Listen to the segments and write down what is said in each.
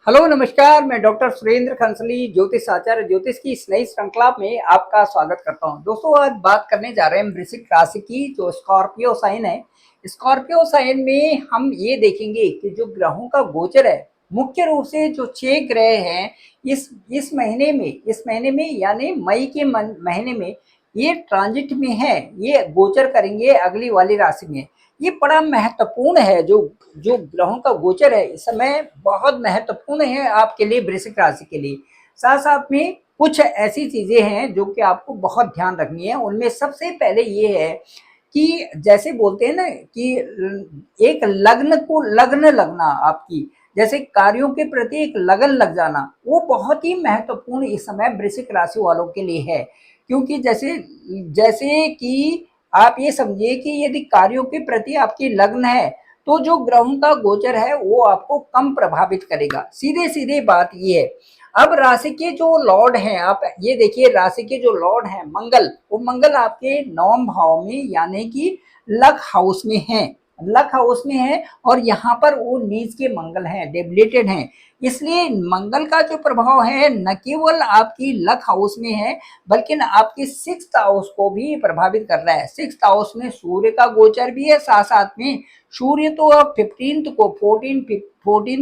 Hello नमस्कार। मैं doctor Surendra Khansli ज्योतिष आचार्य ज्योतिष की इस नई श्रृंखला में आपका स्वागत करता हूं। दोस्तों, आज बात करने जा रहे हैं वृश्चिक राशि की, जो स्कॉर्पियो साइन है। स्कॉर्पियो साइन में हम ये देखेंगे कि जो ग्रहों का गोचर है, मुख्य रूप से जो 6 ग्रह हैं इस महीने में यानी मई के महीने में ये ट्रांजिट में है, ये गोचर करेंगे अगली वाली राशि में। ये बड़ा महत्वपूर्ण है। जो जो ग्रहों का गोचर है इस समय बहुत महत्वपूर्ण है आपके लिए, वृश्चिक राशि के लिए। साथ साथ में कुछ ऐसी चीजें हैं जो कि आपको बहुत ध्यान रखनी है। उनमें सबसे पहले ये है कि जैसे बोलते हैं ना कि एक लग्न को लगन लगना, आपकी जैसे कार्यों के प्रति एक लगन लग जाना, वो बहुत ही महत्वपूर्ण इस समय वृश्चिक राशि वालों के लिए है। क्योंकि जैसे जैसे कि आप ये समझिए कि यदि कार्यों के प्रति आपकी लग्न है तो जो ग्रहों का गोचर है वो आपको कम प्रभावित करेगा। सीधे सीधे बात ये है। अब राशि के जो लॉर्ड हैं, आप ये देखिए, राशि के जो लॉर्ड हैं मंगल, वो मंगल आपके 9वें भाव में यानी कि लक हाउस में है। लक हाउस में है और यहाँ पर वो नीच के मंगल हैं, डेबिलिटेड हैं। इसलिए मंगल का जो प्रभाव है न केवल आपकी लक हाउस में है बल्कि आपके 6th हाउस को भी प्रभावित कर रहा है। 6th हाउस में सूर्य का गोचर भी है। साथ साथ में सूर्य तो अब 14th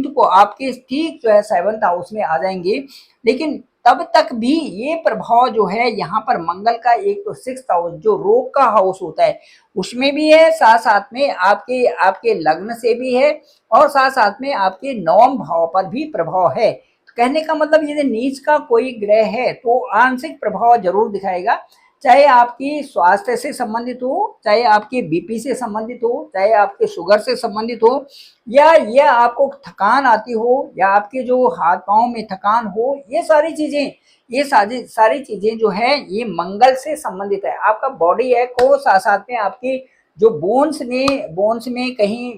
को आपके ठीक जो है 7th हाउस में आ जाएंगे। लेकिन तब तक भी ये प्रभाव जो है यहाँ पर मंगल का, एक तो 6th हाउस जो रोग का हाउस होता है उसमें भी है, साथ साथ में आपके आपके लग्न से भी है और साथ साथ में आपके 9वें भाव पर भी प्रभाव है। तो कहने का मतलब यदि नीच का कोई ग्रह है तो आंशिक प्रभाव जरूर दिखाएगा। चाहे आपकी स्वास्थ्य से संबंधित हो, चाहे आपके बीपी से संबंधित हो, चाहे आपके शुगर से संबंधित हो, या यह आपको थकान आती हो, या आपके जो हाथ पांव में थकान हो, ये सारी चीजें जो है ये मंगल से संबंधित है। आपका बॉडी है को साथ साथ में आपकी जो बोन्स में कहीं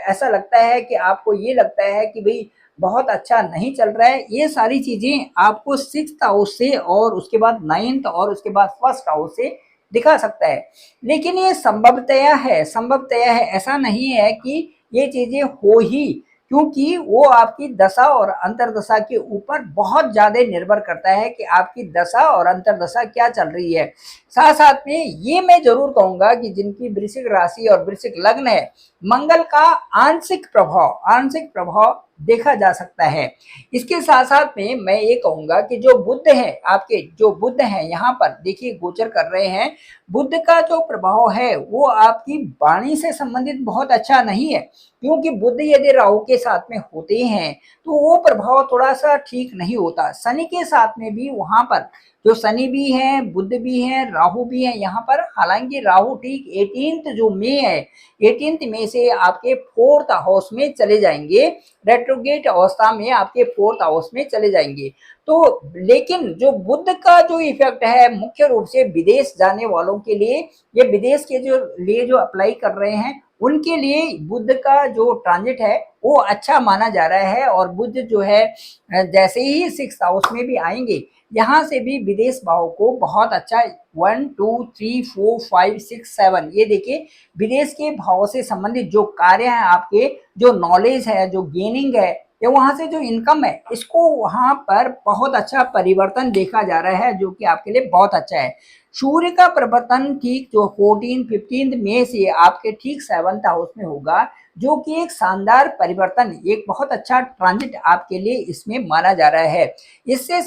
ऐसा लगता है कि आपको ये लगता है कि भाई बहुत अच्छा नहीं चल रहा है, ये सारी चीजें आपको 6th हाउस से और उसके बाद 9th और उसके बाद 1st हाउस से दिखा सकता है। लेकिन ये संभवतया है, ऐसा नहीं है कि ये चीजें हो ही, क्योंकि वो आपकी दशा और अंतरदशा के ऊपर बहुत ज्यादा निर्भर करता है कि आपकी दशा और अंतरदशा क्या चल रही है। साथ साथ में ये मैं जरूर कहूंगा कि जिनकी वृश्चिक राशि और वृश्चिक लग्न है, मंगल का आंशिक प्रभाव देखा जा सकता है। इसके साथ साथ में मैं ये कहूंगा कि जो बुध है, आपके जो बुध है यहाँ पर देखिए गोचर कर रहे हैं, बुध का जो प्रभाव है वो आपकी वाणी से संबंधित बहुत अच्छा नहीं है। क्योंकि बुध यदि राहु के साथ में होते हैं तो वो प्रभाव थोड़ा सा ठीक नहीं होता। शनि के साथ में भी वहां पर जो शनि भी है, बुध भी है, राहु भी है यहाँ पर। हालांकि राहु ठीक 18th जो मई है, 18th मई से आपके 4th हाउस में चले जाएंगे, रेट्रोगेट अवस्था में आपके 4th हाउस में चले जाएंगे। तो लेकिन जो बुध का जो इफेक्ट है मुख्य रूप से विदेश जाने वालों के लिए, ये विदेश के जो अप्लाई कर रहे हैं उनके लिए बुध का जो ट्रांजिट है वो अच्छा माना जा रहा है। और बुध जो है जैसे ही 6th हाउस में भी आएंगे, यहाँ से भी विदेश भाव को बहुत अच्छा 1 2 3 4 5 6 7, ये देखिए विदेश के भाव से संबंधित जो कार्य है, आपके जो नॉलेज है, जो गेनिंग है, या वहां से जो इनकम है, इसको वहां पर बहुत अच्छा परिवर्तन देखा जा रहा है, जो कि आपके लिए बहुत अच्छा है। सूर्य का परिवर्तन ठीक जो 15th मई से आपके ठीक 7th हाउस में होगा, जो कि एक शानदार परिवर्तन, एक बहुत अच्छा ट्रांजिट आपके लिए इसमें माना जा रहा है। इससे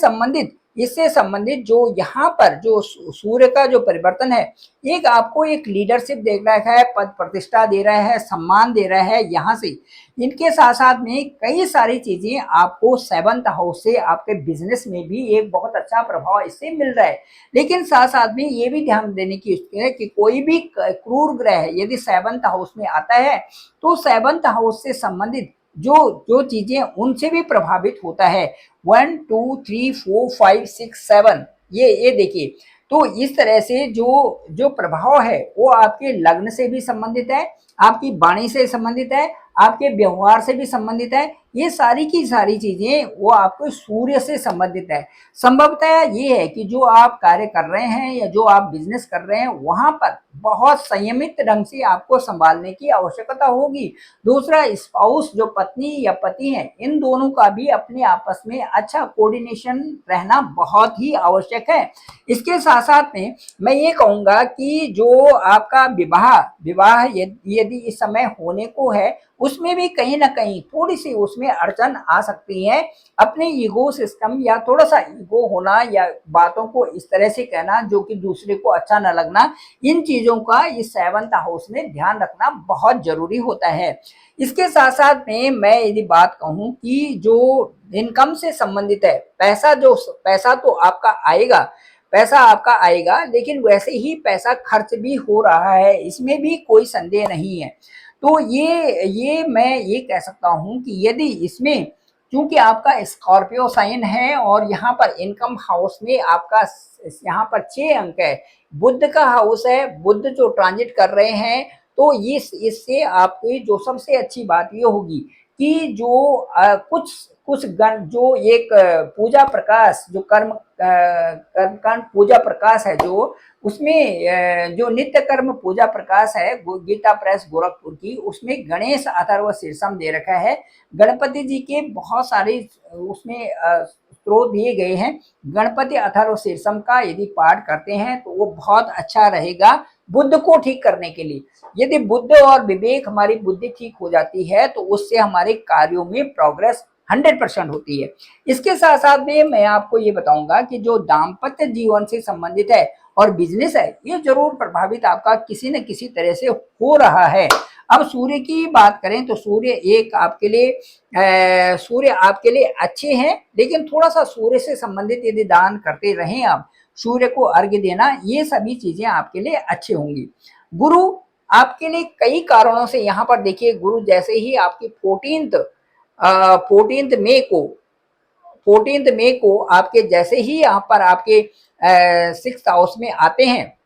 संबंधित जो यहाँ पर जो सूर्य का जो परिवर्तन है, एक आपको एक लीडरशिप दे रहा है, पद प्रतिष्ठा दे रहा है, सम्मान दे रहा है यहाँ से। इनके साथ साथ में कई सारी चीजें आपको 7th हाउस से आपके बिजनेस में भी एक बहुत अच्छा प्रभाव इससे मिल रहा है। लेकिन साथ साथ में ये भी ध्यान देने की है कि कोई भी क्रूर ग्रह यदि 7th हाउस में आता है तो 7th हाउस से संबंधित जो जो चीजें उनसे भी प्रभावित होता है। 1 2 3 4 5 6 7, ये देखिए। तो इस तरह से जो जो प्रभाव है वो आपके लग्न से भी संबंधित है, आपकी वाणी से संबंधित है, आपके व्यवहार से भी संबंधित है। ये सारी की सारी चीजें वो आपको सूर्य से संबंधित है। संभवतः ये है कि जो आप कार्य कर रहे हैं या जो आप बिजनेस कर रहे हैं वहां पर बहुत संयमित ढंग से आपको संभालने की आवश्यकता होगी। दूसरा, स्पाउस जो पत्नी या पति है, इन दोनों का भी अपने आपस में अच्छा कोऑर्डिनेशन रहना बहुत ही आवश्यक है। इसके साथ साथ में मैं ये कहूंगा कि जो आपका विवाह विवाह यदि इस समय होने को है, उसमें भी कहीं ना कहीं थोड़ी सी उसमें अड़चन आ सकती है। अपने ईगो सिस्टम या थोड़ा सा ईगो होना या बातों को इस तरह से कहना जो कि दूसरे को अच्छा न लगना, इन चीजों का इस 7th हाउस में ध्यान रखना बहुत जरूरी होता है। इसके साथ साथ में मैं यदि बात कहूं कि जो इनकम से संबंधित है, पैसा तो आपका आएगा, पैसा आपका आएगा, लेकिन वैसे ही पैसा खर्च भी हो रहा है, इसमें भी कोई संदेह नहीं है। तो ये मैं ये कह सकता हूं कि यदि इसमें क्योंकि आपका स्कॉर्पियो साइन है और यहाँ पर इनकम हाउस में आपका यहाँ पर 6 अंक है, बुध का हाउस है, बुध जो ट्रांजिट कर रहे हैं, तो इससे आपकी जो सबसे अच्छी बात ये होगी कि जो कुछ कुछ गण जो एक पूजा प्रकाश जो कर्म पूजा प्रकाश है, जो उसमें जो नित्य कर्म पूजा प्रकाश है गीता प्रेस गोरखपुर की, उसमें गणेश अथर्व शीर्षम दे रखा है। गणपति जी के बहुत सारे उसमें स्त्रोत दिए गए हैं। गणपति अथर्व शीर्षम का यदि पाठ करते हैं तो वो बहुत अच्छा रहेगा बुद्ध को ठीक करने के लिए। यदि बुद्ध और विवेक, हमारी बुद्धि ठीक हो जाती है तो उससे हमारे कार्यों में प्रोग्रेस 100% होती है। इसके साथ साथ में मैं आपको ये बताऊंगा कि जो दाम्पत्य जीवन से संबंधित है और बिजनेस है, ये जरूर प्रभावित आपका किसी न किसी तरह से हो रहा है। अब सूर्य की बात करें तो सूर्य आपके लिए अच्छे हैं, लेकिन थोड़ा सा सूर्य से संबंधित यदि दान करते रहें आप, सूर्य को अर्घ्य देना, ये सभी चीजें आपके लिए अच्छे होंगी। गुरु आपके लिए कई कारणों से, यहाँ पर देखिए गुरु जैसे ही आपकी 14th मई को आपके जैसे ही यहाँ पर आपके 6th हाउस में आते हैं,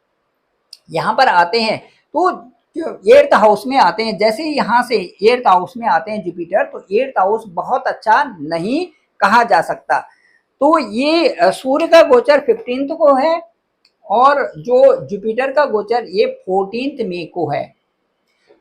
यहाँ पर आते हैं तो 8th हाउस में आते हैं, जैसे ही यहाँ से 8th हाउस में आते हैं जुपिटर, तो 8th हाउस बहुत अच्छा नहीं कहा जा सकता। तो ये सूर्य का गोचर 15th को है और जो जुपिटर का गोचर ये 14th मई को है।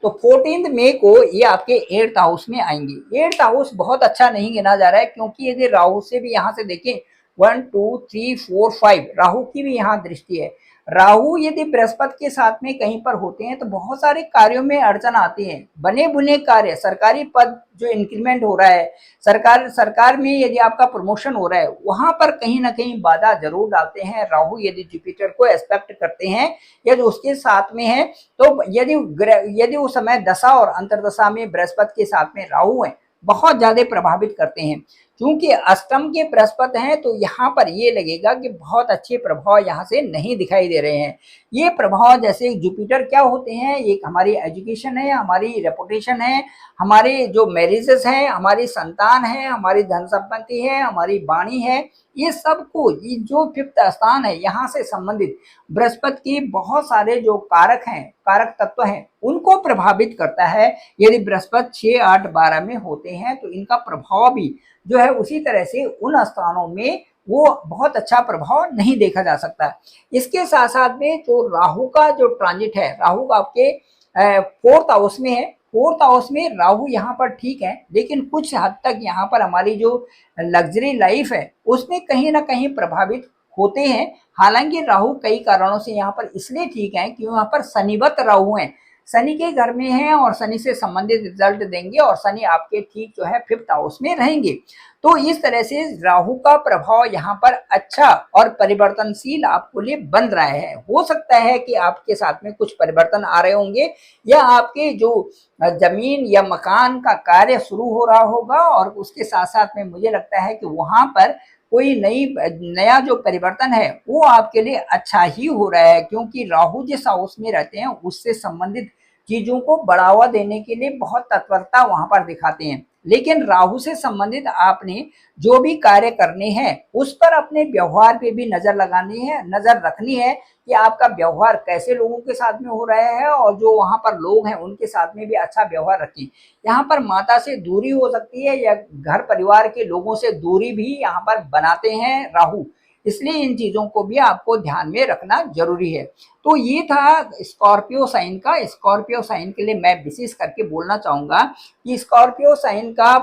तो 14th मई को ये आपके 8th हाउस में आएंगे। 8th हाउस बहुत अच्छा नहीं गिना जा रहा है, क्योंकि यदि राहु से भी यहाँ से देखें 1 2 3 4 5 राहु की भी यहाँ दृष्टि है। राहु यदि बृहस्पति के साथ में कहीं पर होते हैं तो बहुत सारे कार्यों में अड़चन आती है। बने बुने कार्य, सरकारी पद जो इंक्रीमेंट हो रहा है, सरकार में यदि आपका प्रमोशन हो रहा है, वहां पर कहीं ना कहीं बाधा जरूर डालते हैं राहु। यदि जुपिटर को एस्पेक्ट करते हैं, यदि उसके साथ में है, तो यदि उस समय दशा और अंतरदशा में बृहस्पति के साथ में राहु है, बहुत ज्यादा प्रभावित करते हैं। क्योंकि अष्टम के बृहस्पति हैं तो यहाँ पर ये लगेगा कि बहुत अच्छे प्रभाव यहाँ से नहीं दिखाई दे रहे हैं। ये प्रभाव जैसे जुपिटर क्या होते हैं, एक हमारी एजुकेशन है, हमारी रेपुटेशन है, हमारे जो मैरिजेस हैं, हमारी संतान है, हमारी धन संपत्ति है, हमारी वाणी है, ये सब को ये जो 5th स्थान है यहाँ से संबंधित बृहस्पति की बहुत सारे जो कारक हैं, कारक तत्व हैं, उनको प्रभावित करता है। यदि बृहस्पति 6 8 12 में होते हैं तो इनका प्रभाव भी जो है उसी तरह से उन स्थानों में वो बहुत अच्छा प्रभाव नहीं देखा जा सकता। इसके साथ साथ में जो राहु का जो ट्रांजिट है, राहु आपके 4th हाउस में है। 4th हाउस में राहु यहाँ पर ठीक है, लेकिन कुछ हद तक यहाँ पर हमारी जो लग्जरी लाइफ है उसमें कहीं ना कहीं प्रभावित होते हैं। हालांकि राहु कई कारणों से यहाँ पर इसलिए ठीक है कि यहाँ पर शनिवत राहु हैं, शनि के घर में हैं और शनि से संबंधित रिजल्ट देंगे, और शनि आपके ठीक जो है 5th हाउस में रहेंगे। तो इस तरह से राहु का प्रभाव यहाँ पर अच्छा और परिवर्तनशील आपको लिए बन रहा है। हो सकता है कि आपके साथ में कुछ परिवर्तन आ रहे होंगे, या आपके जो जमीन या मकान का कार्य शुरू हो रहा होगा, और उसके साथ साथ में मुझे लगता है कि वहां पर कोई नया जो परिवर्तन है वो आपके लिए अच्छा ही हो रहा है, क्योंकि राहु जिस हाउस में रहते हैं उससे संबंधित चीजों को बढ़ावा देने के लिए बहुत तत्परता वहां पर दिखाते हैं। लेकिन राहु से संबंधित आपने जो भी कार्य करने हैं उस पर अपने व्यवहार पे भी नजर लगानी है, नजर रखनी है कि आपका व्यवहार कैसे लोगों के साथ में हो रहा है और जो वहां पर लोग हैं उनके साथ में भी अच्छा व्यवहार रखें। यहाँ पर माता से दूरी हो सकती है या घर परिवार के लोगों से दूरी भी यहाँ पर बनाते हैं राहु, इसलिए इन चीजों को भी आपको ध्यान में रखना जरूरी है। तो ये था स्कॉर्पियो साइन का। स्कॉर्पियो साइन के लिए मैं विशेष करके बोलना चाहूंगा कि स्कॉर्पियो साइन का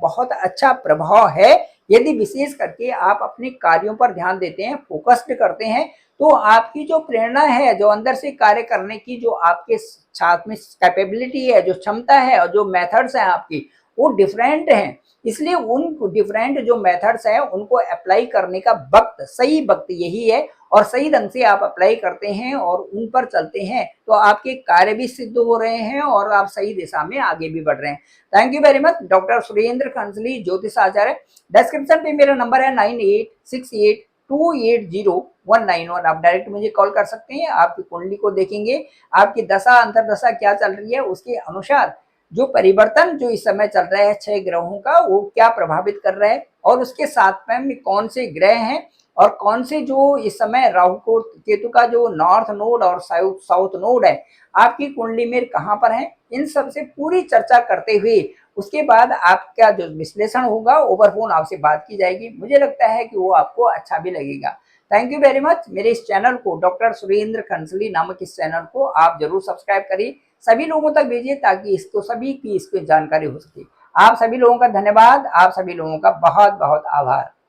बहुत अच्छा प्रभाव है। यदि विशेष करके आप अपने कार्यों पर ध्यान देते हैं, फोकस्ड करते हैं, तो आपकी जो प्रेरणा है, जो अंदर से कार्य करने की जो आपके साथ में कैपेबिलिटी है, जो क्षमता है और जो मेथड्स हैं आपकी, वो डिफरेंट हैं। इसलिए उन डिफरेंट जो मेथड्स हैं उनको अप्लाई करने का वक्त, सही वक्त यही है और सही ढंग से आप अप्लाई करते हैं और उन पर चलते हैं तो आपके कार्य भी सिद्ध हो रहे हैं और आप सही दिशा में आगे भी बढ़ रहे हैं। Thank you very much. Doctor Surendra Khansli, ज्योतिष आचार्य। डिस्क्रिप्शन पे मेरा नंबर है 9868280191। आप डायरेक्ट मुझे कॉल कर सकते हैं। आपकी कुंडली को देखेंगे, आपकी दशा अंतरदशा क्या चल रही है, उसके अनुसार जो परिवर्तन जो इस समय चल रहा है 6 ग्रहों का, वो क्या प्रभावित कर रहा है और उसके साथ में कौन से ग्रह हैं और कौन से जो इस समय राहु को केतु का जो नॉर्थ नोड और साउथ नोड है आपकी कुंडली में कहां पर है, इन सब से पूरी चर्चा करते हुए उसके बाद आपका जो विश्लेषण होगा ओवर फोन आपसे बात की जाएगी। मुझे लगता है कि वो आपको अच्छा भी लगेगा। Thank you very much. मेरे इस चैनल को, डॉक्टर सुरेंद्र खंसली नामक इस चैनल को आप जरूर सब्सक्राइब करिए, सभी लोगों तक भेजिए ताकि इसको सभी की इस पे जानकारी हो सके। आप सभी लोगों का धन्यवाद, आप सभी लोगों का बहुत बहुत आभार।